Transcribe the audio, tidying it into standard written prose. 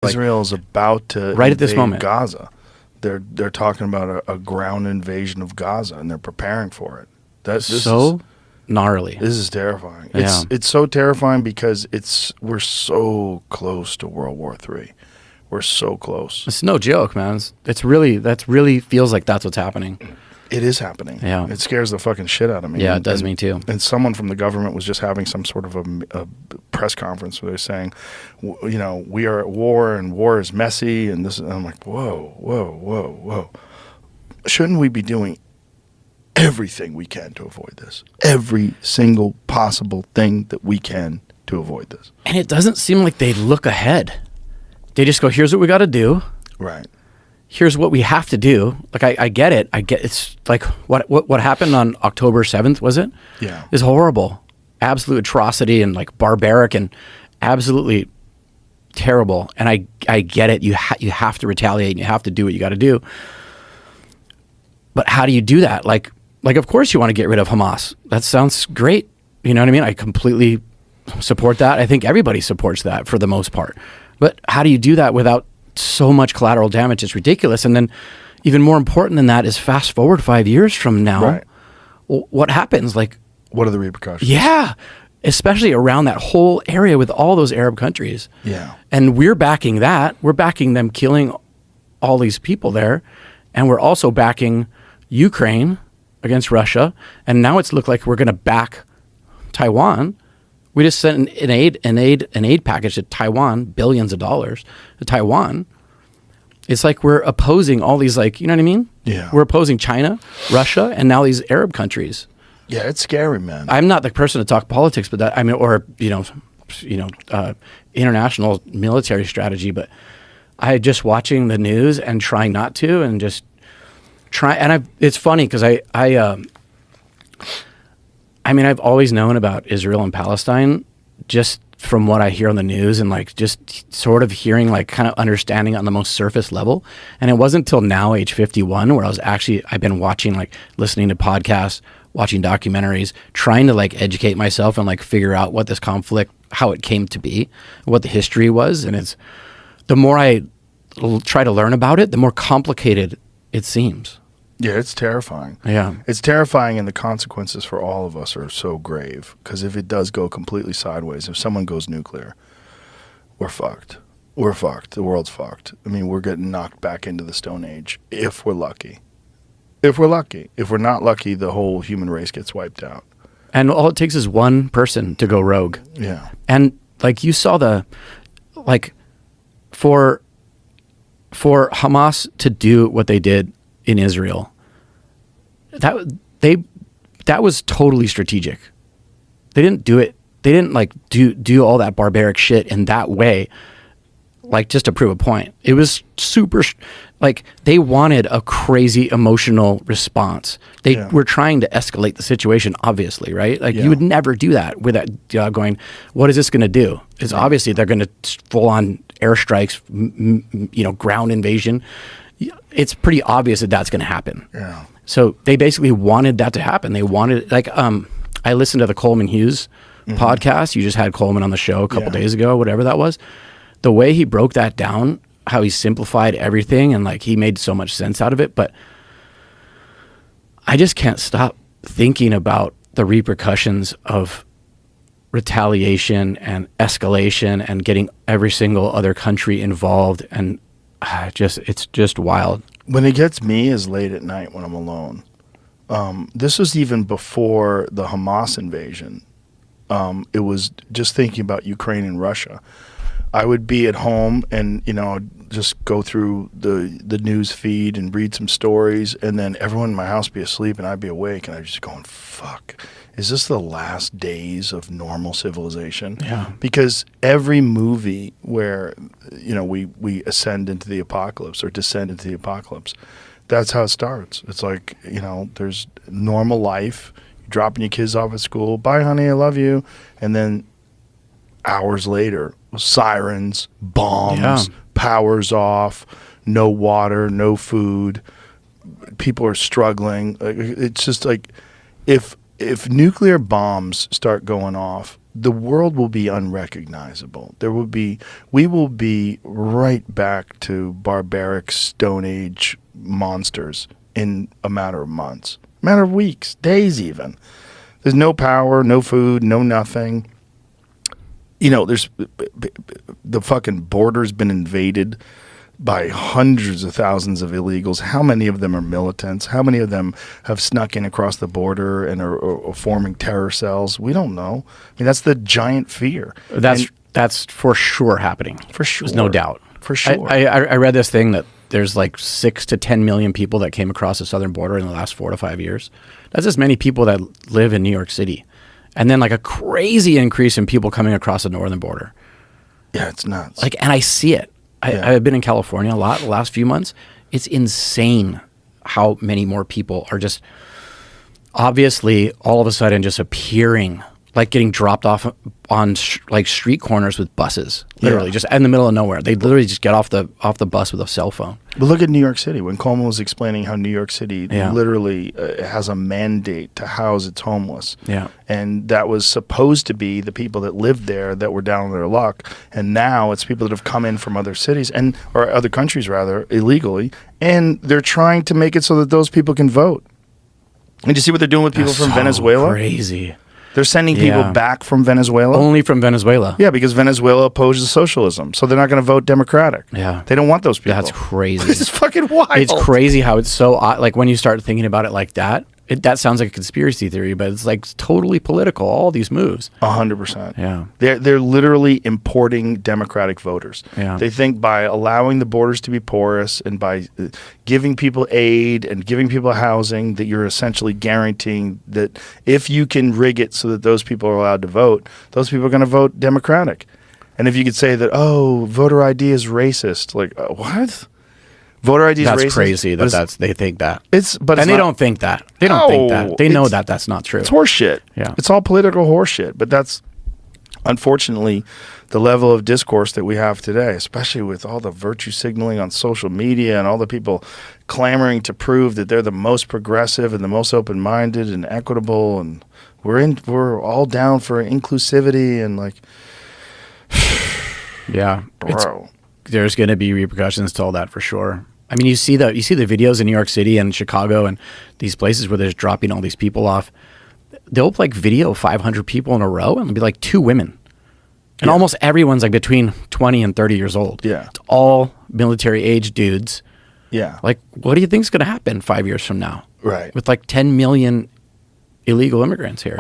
Israel is about to right at this moment. Gaza. They're talking about a ground invasion of Gaza, and they're preparing for it. This is gnarly. This is terrifying. Yeah. It's so terrifying because we're so close to World War III. We're so close. It's no joke, man. That really feels like that's what's happening. It is happening. Yeah. It scares the fucking shit out of me. Yeah, it does me too. And someone from the government was just having some sort of a press conference where they're saying, we are at war and war is messy. And I'm like, whoa. Shouldn't we be doing everything we can to avoid this? Every single possible thing that we can to avoid this. And it doesn't seem like they look ahead. They just go, here's what we got to do. Right. Here's what we have to do. Like, I get it. It's like what happened on October 7th, was it? Yeah. Is horrible. Absolute atrocity and like barbaric and absolutely terrible. And I get it. You have to retaliate and you have to do what you got to do. But how do you do that? Like of course you want to get rid of Hamas. That sounds great. You know what I mean? I completely support that. I think everybody supports that for the most part. But how do you do that without so much collateral damage? It's ridiculous. And then even more important than that is fast forward 5 years from now. Right. What happens? Like, what are the repercussions? Yeah. Especially around that whole area with all those Arab countries. Yeah. And we're backing that. We're backing them killing all these people there. And we're also backing Ukraine against Russia. And now it's looked like we're going to back Taiwan. We just sent an aid package to Taiwan, billions of dollars to Taiwan. It's like we're opposing all these, like, you know what I mean? Yeah. We're opposing China, Russia, and now these Arab countries. Yeah, it's scary, man. I'm not the person to talk politics, but that, I mean, or international military strategy. But I just watching the news and trying not to, and just try. And it's funny because I mean, I've always known about Israel and Palestine just from what I hear on the news and like just sort of hearing, like kind of understanding on the most surface level. And it wasn't until now, age 51, where I've been watching, like listening to podcasts, watching documentaries, trying to like educate myself and like figure out what this conflict, how it came to be, what the history was. And it's the more I try to learn about it, the more complicated it seems. Yeah, it's terrifying. Yeah. It's terrifying, and the consequences for all of us are so grave. Because if it does go completely sideways, if someone goes nuclear, we're fucked. We're fucked. The world's fucked. I mean, we're getting knocked back into the Stone Age, if we're lucky. If we're lucky. If we're not lucky, the whole human race gets wiped out. And all it takes is one person to go rogue. Yeah. And like you saw for Hamas to do what they did in Israel, that was totally strategic. They didn't do it. They didn't like do all that barbaric shit in that way, like just to prove a point. It was super, like they wanted a crazy emotional response. They were trying to escalate the situation, obviously, right? Like you would never do that without going, what is this going to do? It's obviously they're going to full on airstrikes, ground invasion. It's pretty obvious that that's going to happen. Yeah. So they basically wanted that to happen. They wanted, like, I listened to the Coleman Hughes podcast. You just had Coleman on the show a couple days ago, whatever that was. The way he broke that down, how he simplified everything, and like he made so much sense out of it. But I just can't stop thinking about the repercussions of retaliation and escalation and getting every single other country involved, and it's just wild. When it gets me is late at night when I'm alone. This was even before the Hamas invasion. It was just thinking about Ukraine and Russia. I would be at home and, just go through the news feed and read some stories, and then everyone in my house would be asleep and I'd be awake, and I'd just going, fuck, is this the last days of normal civilization? Yeah. Because every movie where, we ascend into the apocalypse or descend into the apocalypse, that's how it starts. It's like, there's normal life, you're dropping your kids off at school, bye honey, I love you, and then hours later, sirens, bombs, powers off, no water, no food, people are struggling. It's just like if nuclear bombs start going off the world will be unrecognizable. We will be right back to barbaric Stone Age monsters in a matter of months, a matter of weeks, days even. There's no power, no food, no nothing. There's the fucking border's been invaded by hundreds of thousands of illegals. How many of them are militants? How many of them have snuck in across the border and are forming terror cells? We don't know. I mean, that's the giant fear. That's for sure happening. For sure. There's no doubt. For sure. I read this thing that there's like 6 to 10 million people that came across the southern border in the last 4 to 5 years. That's as many people that live in New York City. And then like a crazy increase in people coming across the northern border. Yeah, it's nuts. And I see it. I've been in California a lot the last few months. It's insane how many more people are just obviously all of a sudden just appearing, like getting dropped off on like street corners with buses, literally just in the middle of nowhere. They literally just get off the bus with a cell phone. But look at New York City. When Coleman was explaining how New York City literally has a mandate to house its homeless. Yeah. And that was supposed to be the people that lived there that were down on their luck. And now it's people that have come in from other cities or other countries rather, illegally. And they're trying to make it so that those people can vote. And you see what they're doing with people from Venezuela? Crazy. They're sending people back from Venezuela. Only from Venezuela. Yeah, because Venezuela opposes socialism, so they're not going to vote Democratic. Yeah, they don't want those people. That's crazy. This is fucking wild. It's crazy how it's so like when you start thinking about it like that. That sounds like a conspiracy theory, but it's like totally political. All these moves. 100%. Yeah, they're literally importing Democratic voters. Yeah, they think by allowing the borders to be porous and by giving people aid and giving people housing that you're essentially guaranteeing that if you can rig it so that those people are allowed to vote, those people are going to vote Democratic. And if you could say that, oh, voter ID is racist, like what? Voter ID is racist. That's crazy. They think that. They don't think that. They don't think that. They know that that's not true. It's horseshit. Yeah, it's all political horseshit. But that's unfortunately the level of discourse that we have today, especially with all the virtue signaling on social media and all the people clamoring to prove that they're the most progressive and the most open-minded and equitable, and we're all down for inclusivity and like, yeah, bro. There's going to be repercussions to all that for sure. I mean, you see the videos in New York City and Chicago and these places where they're just dropping all these people off. They'll like video 500 people in a row and it'll be like 2 women. And almost everyone's like between 20 and 30 years old. Yeah. It's all military age dudes. Yeah. Like, what do you think's going to happen 5 years from now? Right. With like 10 million illegal immigrants here.